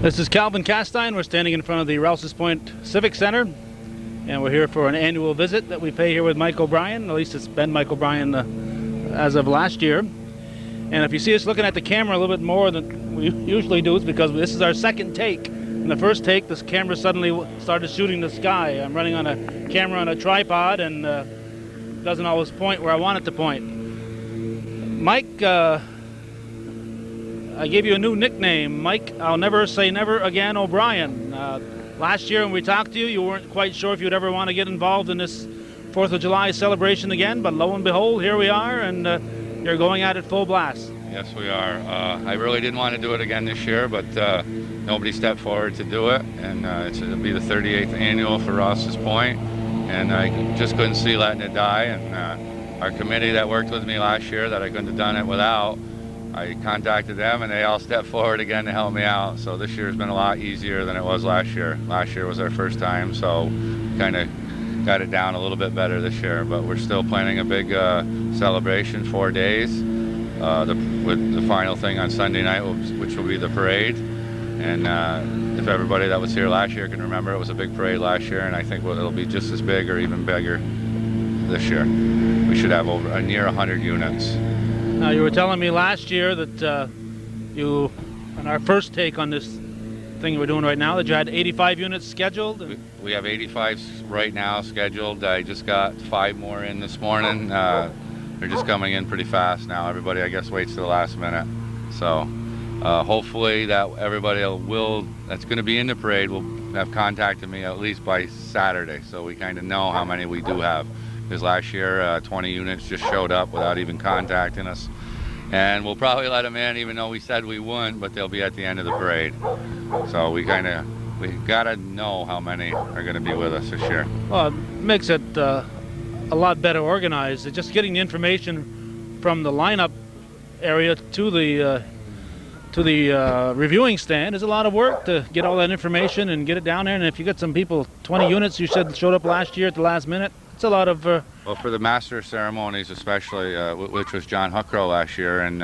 This is Calvin Castine. We're standing in front of the Rouses Point Civic Center, and we're here for an annual visit that we pay here with Mike O'Brien. At least it's been Mike O'Brien as of last year. And if you see us looking at the camera a little bit more than we usually do, it's because this is our second take. In the first take, this camera suddenly started shooting the sky. I'm running on a camera on a tripod, and doesn't always point where I want it to point. Mike, I gave you a new nickname, Mike. I'll never say never again, O'Brien. Last year when we talked to you, you weren't quite sure if you'd ever want to get involved in this 4th of July celebration again, but lo and behold, here we are, and you're going at it full blast. Yes, we are. I really didn't want to do it again this year, but nobody stepped forward to do it, and it'll be the 38th annual for Rouses Point, and I just couldn't see letting it die. And our committee that worked with me last year, that I couldn't have done it without, I contacted them, and they all stepped forward again to help me out. So this year's been a lot easier than it was last year. Last year was our first time, so kind of got it down a little bit better this year. But we're still planning a big celebration, 4 days. With the final thing on Sunday night, which will be the parade. And if everybody that was here last year can remember, it was a big parade last year, and I think it'll be just as big or even bigger this year. We should have over near 100 units. Now, you were telling me last year that you, on our first take on this thing we're doing right now, that you had 85 units scheduled? We have 85 right now scheduled. I just got 5 more in this morning. They're just coming in pretty fast now. Everybody, I guess, waits to the last minute. So hopefully that everybody that's going to be in the parade will have contacted me at least by Saturday, so we kind of know how many we do have. Because last year, 20 units just showed up without even contacting us. And we'll probably let them in, even though we said we wouldn't, but they'll be at the end of the parade. So we gotta know how many are gonna be with us this year. Well, it makes it a lot better organized. It's just getting the information from the lineup area to the reviewing stand is a lot of work to get all that information and get it down there. And if you get some people, 20 units you said showed up last year at the last minute, it's a lot of... Well, for the master of ceremonies especially, which was John Huckrow last year, and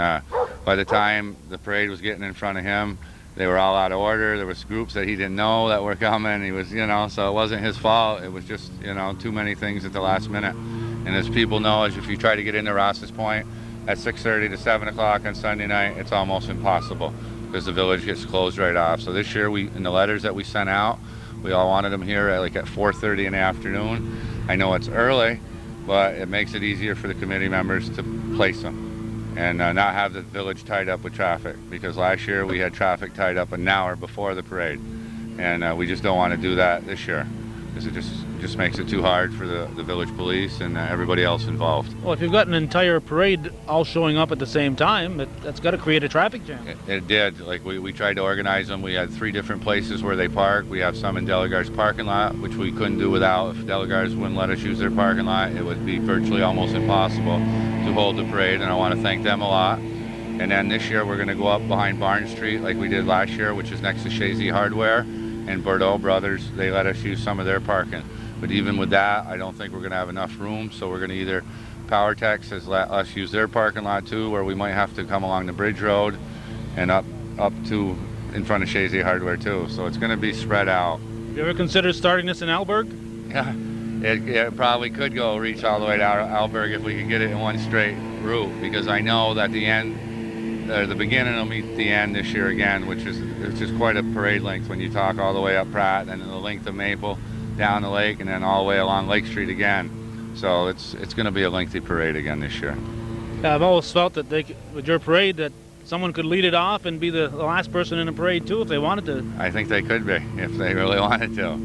by the time the parade was getting in front of him, they were all out of order. There was groups that he didn't know that were coming. He was, so it wasn't his fault. It was just, too many things at the last minute. And as people know, if you try to get into Rouses Point at 6:30 to 7 o'clock on Sunday night, it's almost impossible because the village gets closed right off. So this year, in the letters that we sent out, we all wanted them here at 4:30 in the afternoon. I know it's early, but it makes it easier for the committee members to place them and not have the village tied up with traffic, because last year we had traffic tied up an hour before the parade, and we just don't want to do that this year because it just makes it too hard for the village police and everybody else involved. Well, if you've got an entire parade all showing up at the same time, that's got to create a traffic jam. It did. We tried to organize them. We had 3 different places where they park. We have some in Delagar's parking lot, which we couldn't do without. If Delagar's wouldn't let us use their parking lot, it would be virtually almost impossible to hold the parade, and I want to thank them a lot. And then this year we're going to go up behind Barn Street like we did last year, which is next to Shazy Hardware, and Bordeaux Brothers. They let us use some of their parking. But even with that, I don't think we're going to have enough room, so we're going to either PowerTex has let us use their parking lot too, where we might have to come along the Bridge Road and up to in front of Shazy Hardware too. So it's going to be spread out. You ever considered starting this in Alberg? Yeah, it probably could reach all the way to Alberg if we could get it in one straight route, because I know that the beginning will meet the end this year again, which is quite a parade length when you talk all the way up Pratt and then the length of Maple down the lake and then all the way along Lake Street again. So it's going to be a lengthy parade again this year. Yeah, I've always felt that with your parade, that someone could lead it off and be the last person in the parade too if they wanted to. I think they could be if they really wanted to.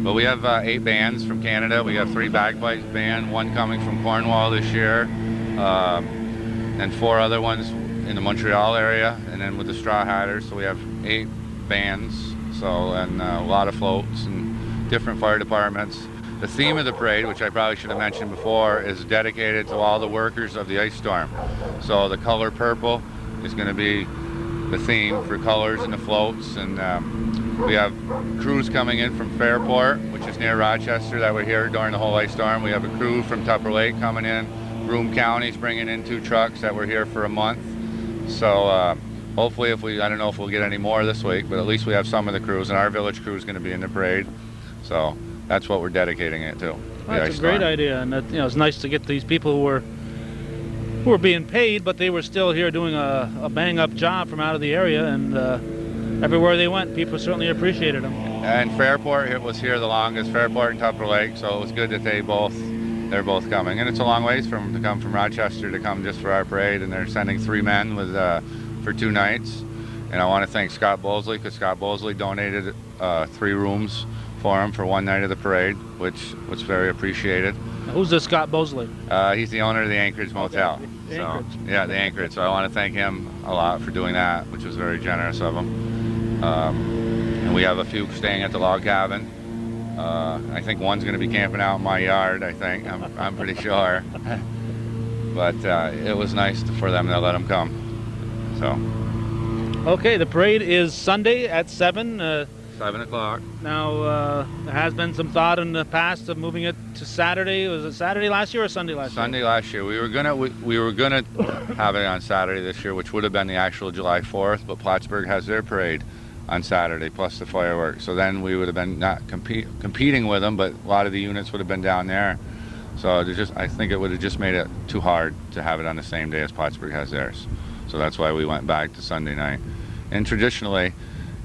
But we have 8 bands from Canada. We have 3 bagpipes band, 1 coming from Cornwall this year, and 4 other ones in the Montreal area, and then with the Straw Hatters. So we have 8 bands, and a lot of floats and different fire departments. The theme of the parade, which I probably should have mentioned before, is dedicated to all the workers of the ice storm. So the color purple is going to be the theme for colors and the floats, and we have crews coming in from Fairport, which is near Rochester, that were here during the whole ice storm. We have a crew from Tupper Lake coming in. Broome County's bringing in 2 trucks that were here for a month. So hopefully I don't know if we'll get any more this week, but at least we have some of the crews, and our village crew is going to be in the parade. So that's what we're dedicating it to. That's a great idea, and it's nice to get these people who were being paid, but they were still here doing a bang-up job from out of the area, and everywhere they went, people certainly appreciated them. And Fairport was here the longest, Fairport and Tupper Lake, so it was good that they're both coming. And it's a long ways to come from Rochester to come just for our parade, and they're sending 3 men for 2 nights. And I want to thank Scott Bosley, because Scott Bosley donated 3 rooms for him for 1 night of the parade, which was very appreciated. Who's this Scott Bosley? He's the owner of the Anchorage Motel. Okay. So yeah, the Anchorage. So I want to thank him a lot for doing that, which was very generous of him. And we have a few staying at the log cabin. I think one's going to be camping out in my yard. I'm pretty sure. But it was nice for them to let them come. So. Okay, the parade is Sunday at 7. 7 o'clock. Now, there has been some thought in the past of moving it to Saturday. Was it Saturday last year or Sunday last year? Sunday last year. We were gonna have it on Saturday this year, which would have been the actual July 4th. But Plattsburgh has their parade on Saturday plus the fireworks. So then we would have been not competing with them, but a lot of the units would have been down there. So I think it would have just made it too hard to have it on the same day as Plattsburgh has theirs. So that's why we went back to Sunday night. And traditionally,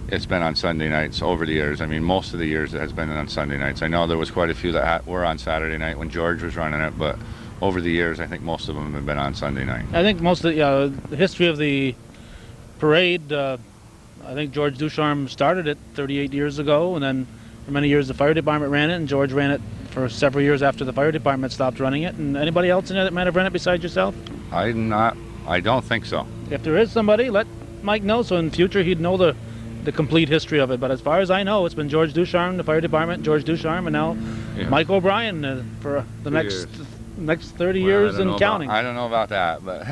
it's been on Sunday nights over the years. I mean, most of the years it has been on Sunday nights. I know there was quite a few that were on Saturday night when George was running it, but over the years, I think most of them have been on Sunday night. I think most of the history of the parade, I think George Ducharme started it 38 years ago, and then for many years the fire department ran it, and George ran it for several years after the fire department stopped running it. And anybody else in there that might have run it besides yourself? I don't think so. If there is somebody, let Mike know, so in future he'd know the complete history of it. But as far as I know, it's been George Ducharme, the fire department, George Ducharme, and now Mike O'Brien for the next 30 years and counting. I don't know about that, but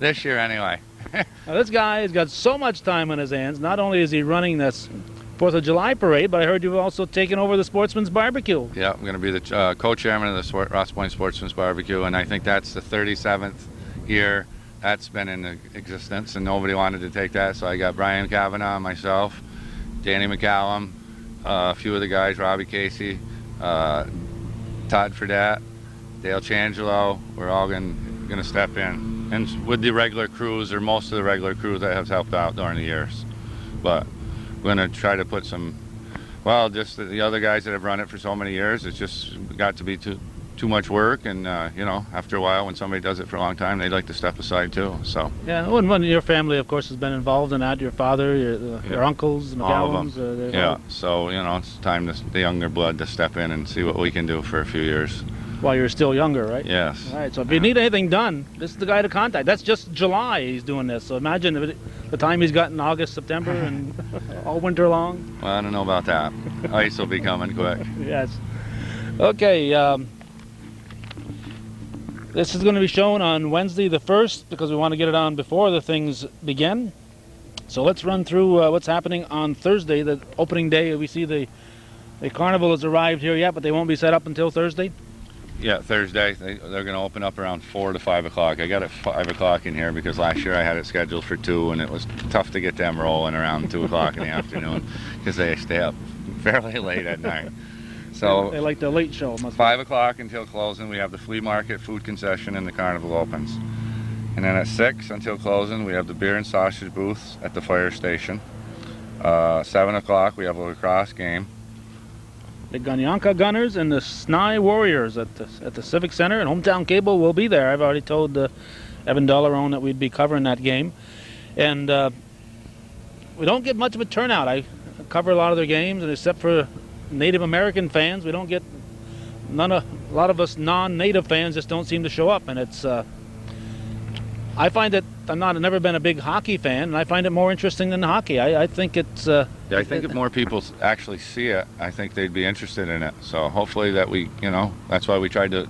this year anyway. Now this guy has got so much time on his hands. Not only is he running this 4th of July parade, but I heard you've also taken over the Sportsman's Barbecue. Yeah, I'm going to be the co-chairman of the Ross Point Sportsman's Barbecue, and I think that's the 37th year that's been in existence, and nobody wanted to take that, so I got Brian Kavanaugh, myself, Danny McCallum, a few of the guys, Robbie Casey, Todd Fredette, Dale Changelo. We're all going to step in, and with the regular crews, or most of the regular crews that have helped out during the years. But we're going to try to put some, well, just the other guys that have run it for so many years, it's just got to be too much work, and after a while, when somebody does it for a long time, they'd like to step aside too. So yeah, one of your family, of course, has been involved in that. Your father, your uncles, the McCallums. Yeah, so it's time the younger blood to step in and see what we can do for a few years. While you're still younger, right? Yes. All right. So if you need anything done, this is the guy to contact. That's just July he's doing this. So imagine the time he's got in August, September, and all winter long. Well, I don't know about that. Ice will be coming quick. Yes. Okay. This is going to be shown on Wednesday the 1st because we want to get it on before the things begin. So let's run through what's happening on Thursday, the opening day. We see the carnival has arrived here yet, but they won't be set up until Thursday. Yeah, Thursday. They're going to open up around 4 to 5 o'clock. I got it 5 o'clock in here because last year I had it scheduled for 2, and it was tough to get them rolling around 2 o'clock in the afternoon because they stay up fairly late at night. So they like the late show. 5 o'clock until closing, we have the flea market, food concession, and the carnival opens. And then at 6 until closing, we have the beer and sausage booths at the fire station. 7 o'clock, we have a lacrosse game. The Ganyanka Gunners and the Snai Warriors at the Civic Center, and Hometown Cable will be there. I've already told Evan Dollarone that we'd be covering that game. And we don't get much of a turnout. I cover a lot of their games, and except for Native American fans, we don't get a lot of us non-native fans just don't seem to show up, and it's I find that I've never been a big hockey fan, and I find it more interesting than hockey. I think it's I think if more people actually see it, I think they'd be interested in it. So hopefully that that's why we tried to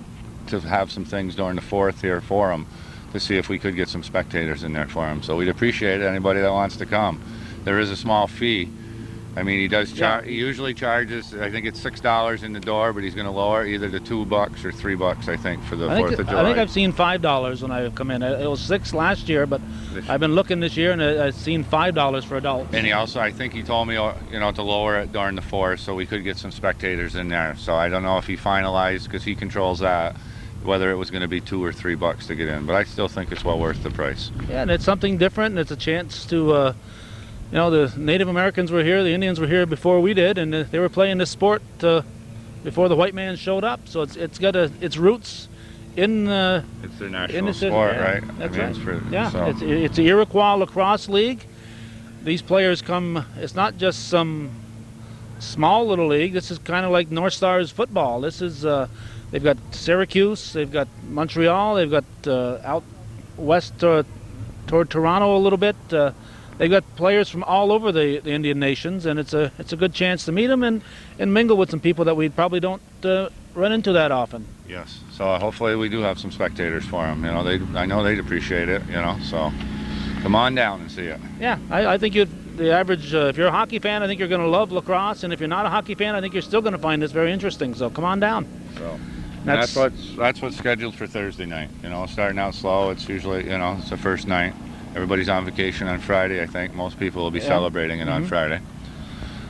have some things during the 4th here for them, to see if we could get some spectators in there for them. So we'd appreciate anybody that wants to come. There is a small fee I mean, he does Yeah. he usually charges, I think it's $6 in the door, but he's going to lower either to $2 or $3, I think, for the 4th of July. I think I've seen $5 when I come in. It was $6 last year, but I've been looking this year and I've seen $5 for adults. And he also, I think he told me, to lower it during the 4th so we could get some spectators in there. So I don't know if he finalized, because he controls that, whether it was going to be $2 or $3 to get in. But I still think it's well worth the price. Yeah, and it's something different, and it's a chance to, the Native Americans were here, the Indians were here before we did, and they were playing this sport before the white man showed up. So it's got its roots in it's their national sport, right? That's right. It's the Iroquois Lacrosse League. These players come. It's not just some small little league. This is kind of like North Stars football. This is they've got Syracuse, they've got Montreal, they've got out west toward Toronto a little bit. They've got players from all over the Indian nations, and it's a good chance to meet them and mingle with some people that we probably don't run into that often. Yes. So hopefully we do have some spectators for them. I know they'd appreciate it. So come on down and see it. Yeah, I think the average, if you're a hockey fan, I think you're going to love lacrosse, and if you're not a hockey fan, I think you're still going to find this very interesting. So come on down. So that's what's scheduled for Thursday night. Starting out slow. It's usually it's the first night. Everybody's on vacation on Friday, I think. Most people will be celebrating it on Friday.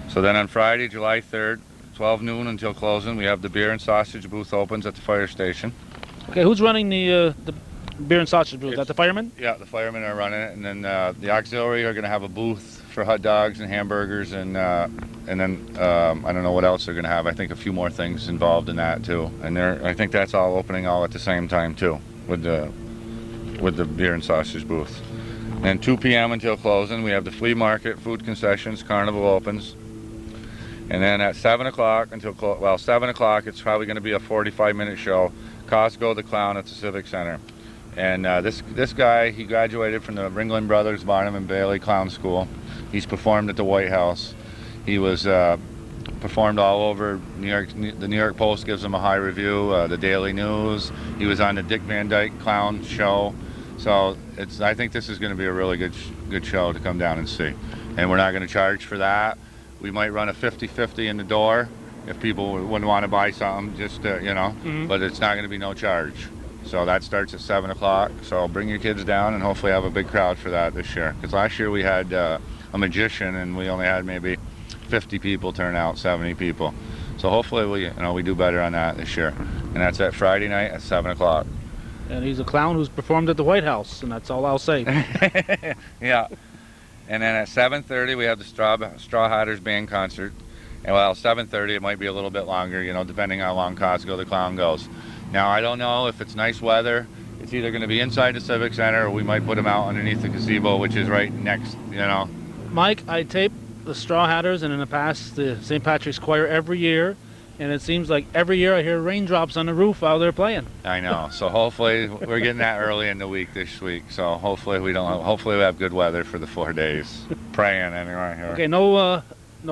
So then on Friday, July 3rd, 12 noon until closing, we have the beer and sausage booth opens at the fire station. Okay, who's running the beer and sausage booth? Is that the firemen? Yeah, the firemen are running it, and then the auxiliary are going to have a booth for hot dogs and hamburgers, and then I don't know what else they're going to have. I think a few more things involved in that too. And I think that's all opening all at the same time too, with the beer and sausage booth. And 2 p.m. until closing, we have the flea market, food concessions, carnival opens. And then at 7 o'clock until 7 o'clock, it's probably going to be a 45-minute show. Costco the Clown at the Civic Center. And this guy, he graduated from the Ringling Brothers Barnum and Bailey Clown School. He's performed at the White House. He was performed all over New York. The New York Post gives him a high review. The Daily News. He was on the Dick Van Dyke Clown Show. So I think this is going to be a really good show to come down and see. And we're not going to charge for that. We might run a 50-50 in the door if people wouldn't want to buy something, just but it's not going to be no charge. So that starts at 7 o'clock. So bring your kids down and hopefully have a big crowd for that this year. Because last year we had a magician and we only had maybe 50 people turn out, 70 people. So hopefully we do better on that this year. And that's at Friday night at 7 o'clock. And he's a clown who's performed at the White House, and that's all I'll say. Yeah. And then at 7:30 we have the Straw Hatters Band concert. And 7:30 it might be a liting bit longer, depending on how long Costco the Clown goes. Now I don't know if it's nice weather. It's either going to be inside the Civic Center or we might put them out underneath the gazebo, which is right next, Mike, I tape the Straw Hatters and in the past the St. Patrick's Choir every year. And it seems like every year I hear raindrops on the roof while they're playing. I know. So hopefully we're getting that early in the week this week. So hopefully we have good weather for the 4 days. Praying anyway. Here. Okay, no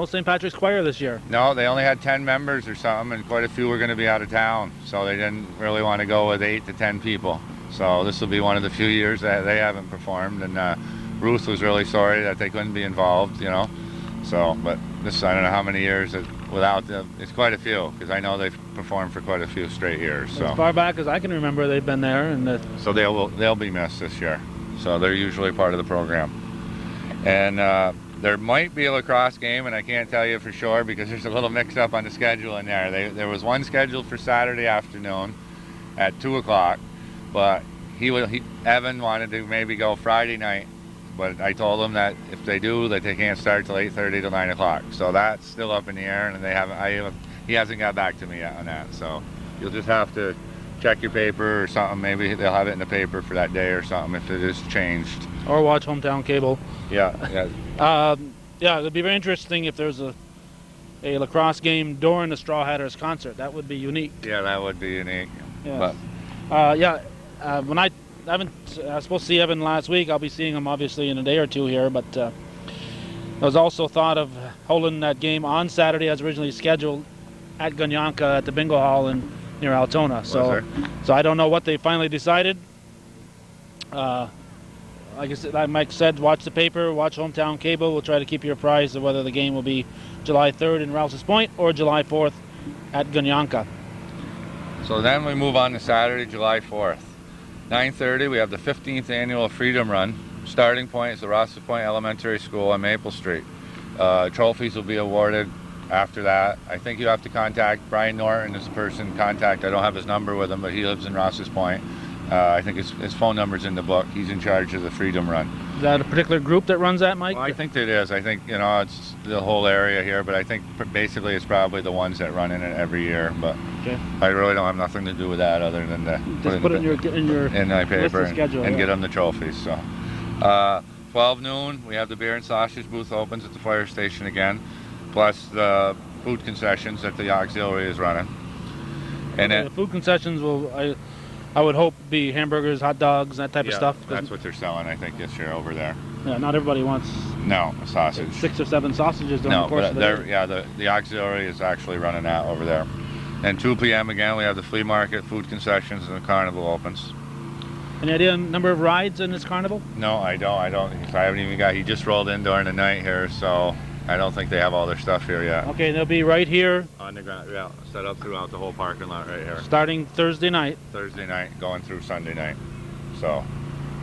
St. Patrick's Choir this year. No, they only had 10 members or something, and quite a few were going to be out of town. So they didn't really want to go with 8 to 10 people. So this will be one of the few years that they haven't performed. And Ruth was really sorry that they couldn't be involved, So, but I don't know how many years without them. It's quite a few, because I know they've performed for quite a few straight years. So as far back as I can remember, they've been there, and so they'll be missed this year. So they're usually part of the program. And there might be a lacrosse game, and I can't tell you for sure because there's a little mix-up on the schedule in there. There was one scheduled for Saturday afternoon at 2 o'clock, but Evan wanted to maybe go Friday night. But I told them that if they do, that they can't start till 8:30 to 9 o'clock. So that's still up in the air, and he hasn't got back to me yet on that. So you'll just have to check your paper or something. Maybe they'll have it in the paper for that day or something if it is changed. Or watch Hometown Cable. Yeah. It'd be very interesting if there's a lacrosse game during the Straw Hatters concert. That would be unique. Yeah, that would be unique. Yes. When I was supposed to see Evan last week. I'll be seeing him obviously in a day or two here, but there was also thought of holding that game on Saturday as originally scheduled at Gunyanka at the Bingo Hall near Altona. So I don't know what they finally decided. like I said, like Mike said, watch the paper, watch Hometown Cable. We'll try to keep you apprised of whether the game will be July 3rd in Rouses Point or July 4th at Gunyanka. So then we move on to Saturday, July 4th. 9:30, we have the 15th annual Freedom Run. Starting point is the Rouses Point Elementary School on Maple Street. Trophies will be awarded after that. I think you have to contact Brian Norton as the person contact. I don't have his number with him, but he lives in Rouses Point. I think his phone number's in the book. He's in charge of the Freedom Run. Is that a particular group that runs that, Mike? Well, I think it is. I think, it's the whole area here, but I think basically it's probably the ones that run in it every year. But Okay. I really don't have nothing to do with that other than to Just put it in my paper list of schedule, and yeah. get them the trophies. So 12 noon, we have the beer and sausage booth opens at the fire station again, plus the food concessions that the auxiliary is running. And Okay, the food concessions will, I would hope, be hamburgers, hot dogs, that type of stuff. That's what they're selling, I think, this year over there. Yeah, not everybody wants No, a sausage. 6 or 7 sausages during No, the course but of the day. the auxiliary is actually running that over there. And 2 p.m. again, we have the flea market, food concessions, and the carnival opens. Any idea number of rides in this carnival? No, I don't. I haven't even got. He just rolled in during the night here, so I don't think they have all their stuff here yet. Okay, they'll be right here On the ground, yeah, set up throughout the whole parking lot right here. starting Thursday night. Thursday night, going through Sunday night. So,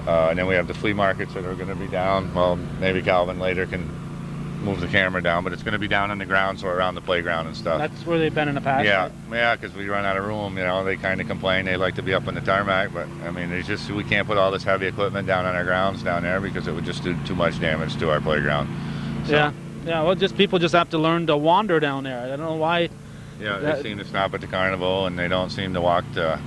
and then we have the flea markets that are going to be down. Well, maybe Calvin later can move the camera down, but it's going to be down on the ground, so around the playground and stuff. That's where they've been in the past. Yeah, right? yeah, because we run out of room. They kind of complain. They like to be up on the tarmac, but I mean, we can't put all this heavy equipment down on our grounds down there because it would just do too much damage to our playground. So, Yeah. Well, people just have to learn to wander down there. I don't know why. Yeah, they seem to stop at the carnival and they don't seem to walk for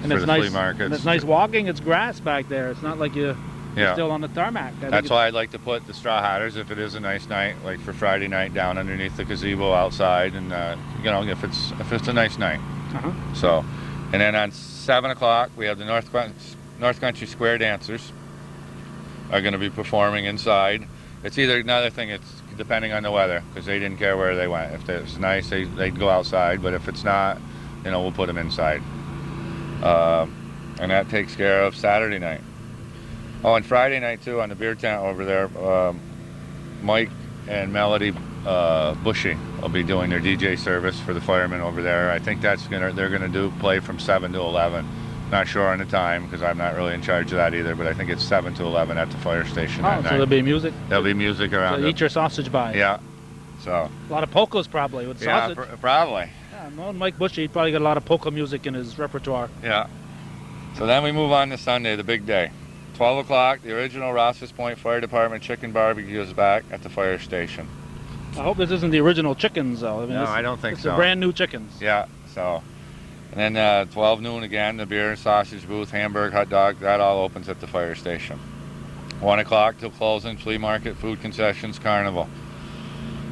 And the it's flea nice. markets. And it's nice walking. It's grass back there. It's not like you're still on the tarmac. I think That's why I'd like to put the straw hatters, if it is a nice night, like for Friday night, down underneath the gazebo outside, and if it's a nice night. Uh-huh. So, and then on 7 o'clock we have the North Country Square dancers are going to be performing inside. It's either another thing. It's depending on the weather, because they didn't care where they went. If it's nice, they'd go outside, but if it's not, we'll put them inside. And that takes care of Saturday night. Oh, and Friday night too, on the beer tent over there, Mike and Melody Bushy will be doing their DJ service for the firemen over there. I think they're gonna play from 7 to 11. Not sure on the time because I'm not really in charge of that either, but I think it's 7 to 11 at the fire station that so night. there'll be music. There'll be music around. So eat your sausage by. Yeah. So. A lot of polkas probably with sausage. Yeah, probably. Yeah, knowing Mike Bushy, he'd probably got a lot of polka music in his repertoire. Yeah. So then we move on to Sunday, the big day. 12 o'clock, the original Rouses Point Fire Department chicken barbecue is back at the fire station. I hope this isn't the original chickens, though. No, I don't think so. It's brand new chickens. Yeah, so. And then 12 noon again, the beer and sausage booth, hamburger, hot dog, that all opens at the fire station. 1 o'clock till closing, flea market, food concessions, carnival.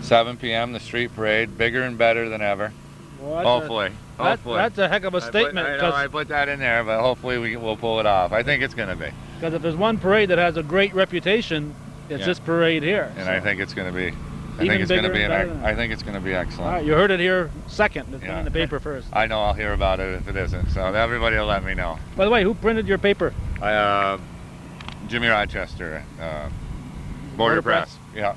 7 p.m., the street parade, bigger and better than ever. Well, Hopefully. That's a heck of a statement. I put that in there, but hopefully we'll pull it off. I think it's going to be. Because if there's one parade that has a great reputation, it's this parade here. And I think it's going to be. I Even think it's going to bigger be. and better. I think it's going to be excellent. All right, you heard it here second. It's been in the paper first. I know I'll hear about it if it isn't. So everybody will let me know. By the way, who printed your paper? Jimmy Rochester, Border Press. Yeah.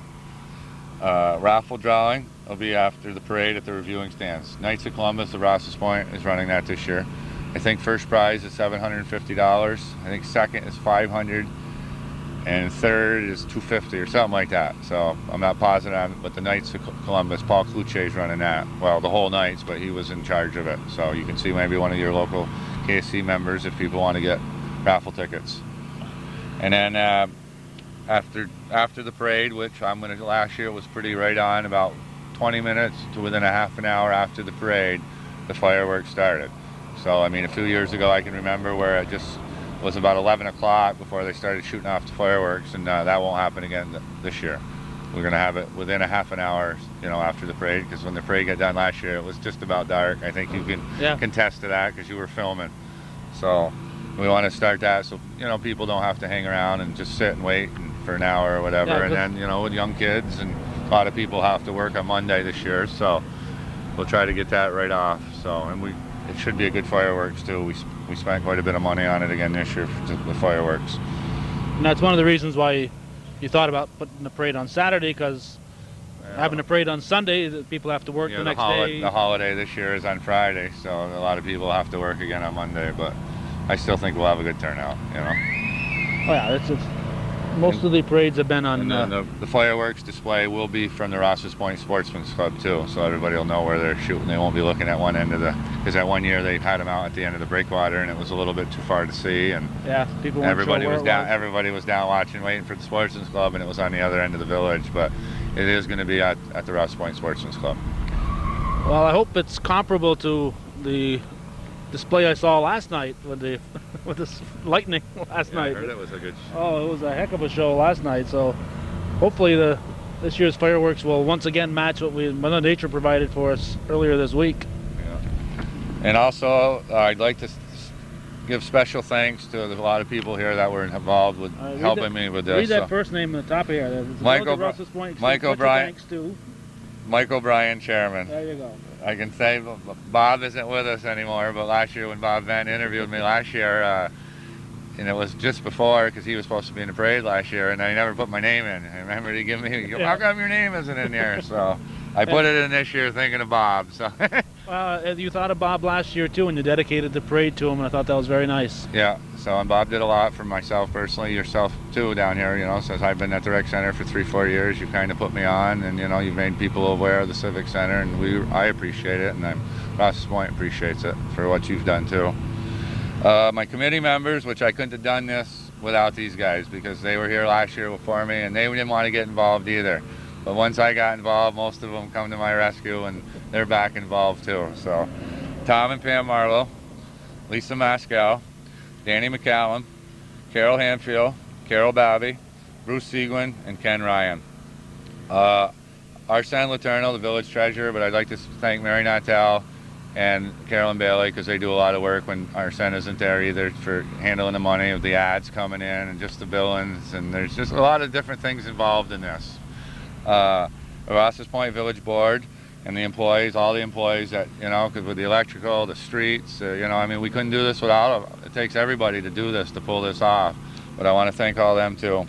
Raffle drawing will be after the parade at the reviewing stands. Knights of Columbus of Rouses Point is running that this year. I think first prize is $750. I think second is $500, and third is $250 or something like that. So I'm not positive on it, but the Knights of Columbus, Paul Kluche is running that. Well, the whole Knights, but he was in charge of it. So you can see maybe one of your local KSC members if people want to get raffle tickets. And then after the parade, which last year was pretty right on, about 20 minutes to within a half an hour after the parade, the fireworks started. So, I mean, a few years ago I can remember where it just was about 11 o'clock before they started shooting off the fireworks, and that won't happen again this year. We're going to have it within a half an hour, after the parade, because when the parade got done last year, it was just about dark. I think you can contest to that because you were filming. So we want to start that so, people don't have to hang around and just sit and wait for an hour or whatever. Yeah, and then, with young kids, and a lot of people have to work on Monday this year, so we'll try to get that right off. So, and it should be a good fireworks too. We spent quite a bit of money on it again this year for the fireworks. And that's one of the reasons why you thought about putting the parade on Saturday, because having a parade on Sunday, people have to work the next day. The holiday this year is on Friday, so a lot of people have to work again on Monday, but I still think we'll have a good turnout, you know. Oh yeah, most of the parades have been on... And then the fireworks display will be from the Rouses Point Sportsman's Club too, so everybody will know where they're shooting. They won't be looking at one end of because that one year they had them out at the end of the breakwater and it was a little bit too far to see, and yeah, people everybody was down. Everybody was down watching, waiting for the Sportsman's Club, and it was on the other end of the village. But it is going to be at the Rouses Point Sportsman's Club. Well, I hope it's comparable to the display I saw last night with the with this lightning last night. I heard it was a good show. Oh, it was a heck of a show last night. So hopefully this year's fireworks will once again match what Mother Nature provided for us earlier this week. Yeah. And also, I'd like to give special thanks to a lot of people here that were involved with helping me with this. Read that first name at the top of here. Michael Bryan, Chairman. There you go. I can say Bob isn't with us anymore, but last year when Bob Venn interviewed me last year, and it was just before, because he was supposed to be in the parade last year, and I never put my name in. I remember he gave me, how come your name isn't in there? So I put it in this year thinking of Bob. So. You thought of Bob last year too, and you dedicated the parade to him, and I thought that was very nice. Yeah, so and Bob did a lot for myself personally, yourself too down here, you know, since I've been at the rec center for 3-4 years, you kind of put me on, and you know, you've made people aware of the Civic Center, and I appreciate it, and Rouses Point appreciates it for what you've done too. My committee members, which I couldn't have done this without these guys, because they were here last year before me, and they didn't want to get involved either. But once I got involved, most of them come to my rescue, and they're back involved too. So, Tom and Pam Marlowe, Lisa Mascow, Danny McCallum, Carol Hanfield, Carol Babby, Bruce Seguin, and Ken Ryan. Arsene Letourneau, the village treasurer, but I'd like to thank Mary Natal and Carolyn Bailey, because they do a lot of work when Arsene isn't there either, for handling the money of the ads coming in and just the billings, and there's just a lot of different things involved in this. The Rouses Point Village Board and the employees, all the employees that, you know, because with the electrical, the streets, you know, I mean, we couldn't do this without them. It takes everybody to do this, to pull this off. But I want to thank all them too.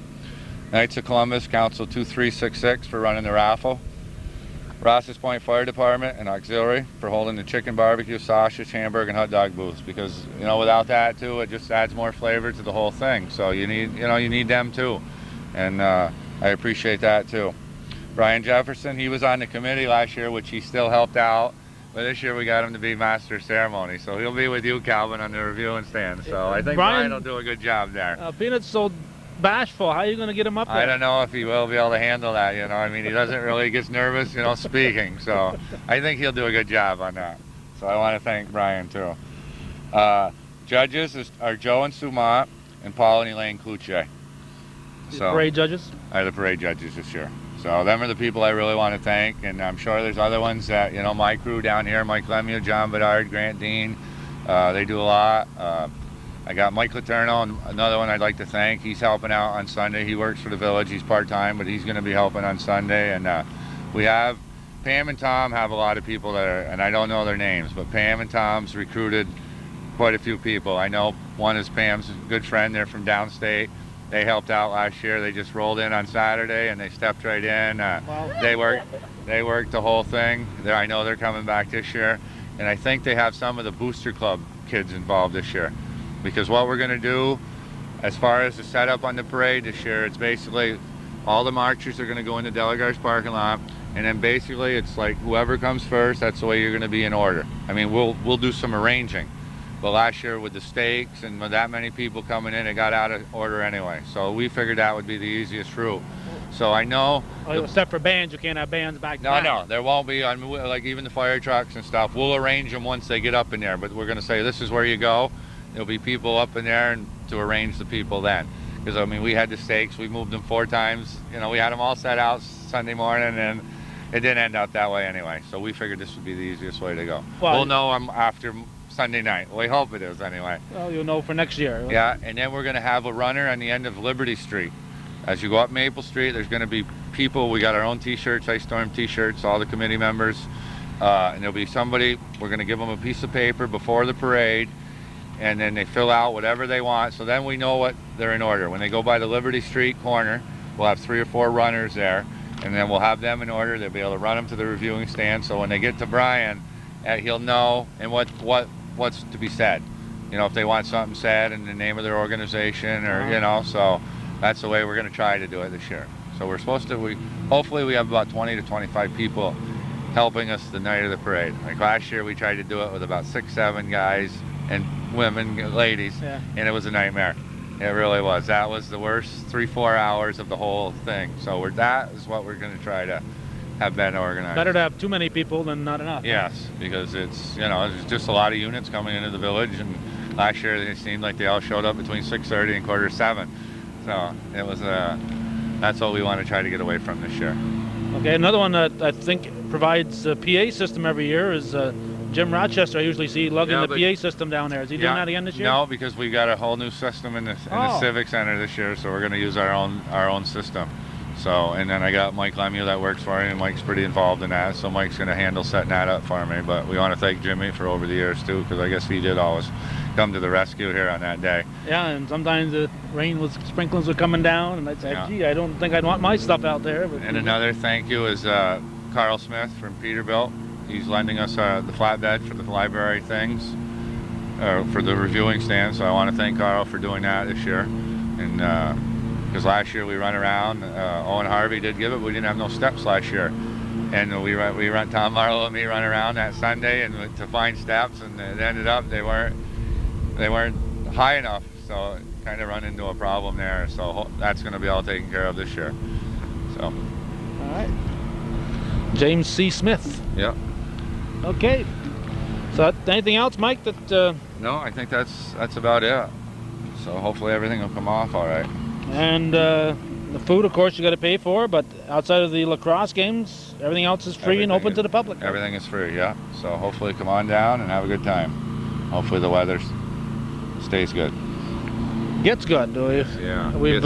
Knights of Columbus, Council 2366 for running the raffle. Rouses Point Fire Department and Auxiliary for holding the chicken barbecue, sausage, hamburger, and hot dog booths, because, you know, without that too, it just adds more flavor to the whole thing. So you need them too. And I appreciate that too. Brian Jefferson, he was on the committee last year, which he still helped out, but this year we got him to be master of ceremony, so he'll be with you, Calvin, on the reviewing stand. So I think Brian will do a good job there. Peanut's so bashful. How are you going to get him up there? I don't know if he will be able to handle that, you know. I mean, he doesn't really, gets nervous, you know, speaking, so I think he'll do a good job on that. So I want to thank Brian too. Judges are Joe and Sumont and Paul and Elaine Kluche. The parade judges? Are the parade judges this year. So them are the people I really want to thank, and I'm sure there's other ones that, you know, my crew down here, Mike Lemieux, John Bedard, Grant Dean, they do a lot. I got Mike Letourneau, another one I'd like to thank. He's helping out on Sunday. He works for the village. He's part-time, but he's going to be helping on Sunday. And we have Pam and Tom have a lot of people that are, and I don't know their names, but Pam and Tom's recruited quite a few people. I know one is Pam's good friend. They're from downstate. They helped out last year. They just rolled in on Saturday and they stepped right in. Wow. They worked the whole thing. I know they're coming back this year. And I think they have some of the Booster Club kids involved this year. Because what we're going to do, as far as the setup on the parade this year, it's basically all the marchers are going to go into Delagar's parking lot. And then basically it's like whoever comes first, that's the way you're going to be in order. I mean, we'll do some arranging. But last year with the stakes and with that many people coming in, it got out of order anyway. So we figured that would be the easiest route. So I know... except for bands, you can't have bands back to back. No, there won't be. I mean, like even the fire trucks and stuff, we'll arrange them once they get up in there. But we're going to say, this is where you go. There'll be people up in there and to arrange the people then. Because, I mean, we had the stakes. We moved them 4 times. You know, we had them all set out Sunday morning, and it didn't end up that way anyway. So we figured this would be the easiest way to go. Well, we'll know after Sunday night. We hope it is anyway. Well, you'll know for next year. Yeah, and then we're going to have a runner on the end of Liberty Street. As you go up Maple Street, there's going to be people. We got our own t-shirts, Ice Storm t-shirts, all the committee members. And there'll be somebody, we're going to give them a piece of paper before the parade. and then they fill out whatever they want. So then we know what they're in order. When they go by the Liberty Street corner, we'll have 3 or 4 runners there, and then we'll have them in order. They'll be able to run them to the reviewing stand. So when they get to Brian, he'll know and what's to be said. You know, if they want something said in the name of their organization, or you know, so that's the way we're going to try to do it this year. So we're supposed to, hopefully we have about 20 to 25 people helping us the night of the parade. Like last year we tried to do it with about 6, 7 guys and women, ladies, and it was a nightmare. It really was. That was the worst 3-4 hours of the whole thing. So that is what we're going to try to have been organized. Better to have too many people than not enough. Yes, because it's, you know, there's just a lot of units coming into the village, and last year it seemed like they all showed up between 6:30 and 6:45. So it was that's what we want to try to get away from this year. Okay, another one that I think provides a PA system every year is Jim Rochester. I usually see lugging the PA system down there. Is he doing that again this year? No, because we got a whole new system in the Civic Center this year, so we're going to use our own system. So, and then I got Mike Lemieux that works for me, and Mike's pretty involved in that, so Mike's going to handle setting that up for me. But we want to thank Jimmy for over the years too, because I guess he did always come to the rescue here on that day. Yeah, and sometimes the sprinklers were coming down, and I'd say, gee, I don't think I'd want my stuff out there. But and another thank you is Carl Smith from Peterbilt. He's lending us the flatbed for the library things, for the reviewing stand. So I want to thank Carl for doing that this year. And because last year we run around, Owen Harvey did give it, but we didn't have no steps last year. And we run Tom Marlowe and me run around that Sunday and to find steps, and it ended up they weren't high enough, so kind of run into a problem there. So that's going to be all taken care of this year. So. All right. James C. Smith. Yep. Okay. So anything else, Mike? That No, I think that's about it. So hopefully everything will come off all right. And the food, of course, you got to pay for, but outside of the lacrosse games, everything else is free and open to the public. Everything is free, yeah. So hopefully come on down and have a good time. Hopefully the weather stays good. Gets good. Yeah. We've.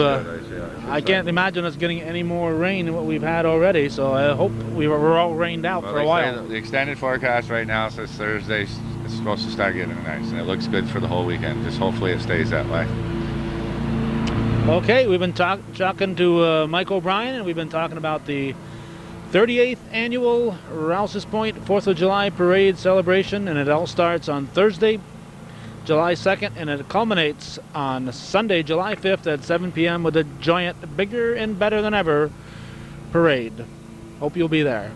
I can't imagine us getting any more rain than what we've had already. So I hope we're all rained out for a while. The extended forecast right now says Thursday it's supposed to start getting nice, and it looks good for the whole weekend. Just hopefully it stays that way. Okay, we've been talking to Mike O'Brien, and we've been talking about the 38th annual Rouses Point 4th of July parade celebration, and it all starts on Thursday, July 2nd, and it culminates on Sunday, July 5th at 7 p.m. with a giant, bigger and better than ever parade. Hope you'll be there.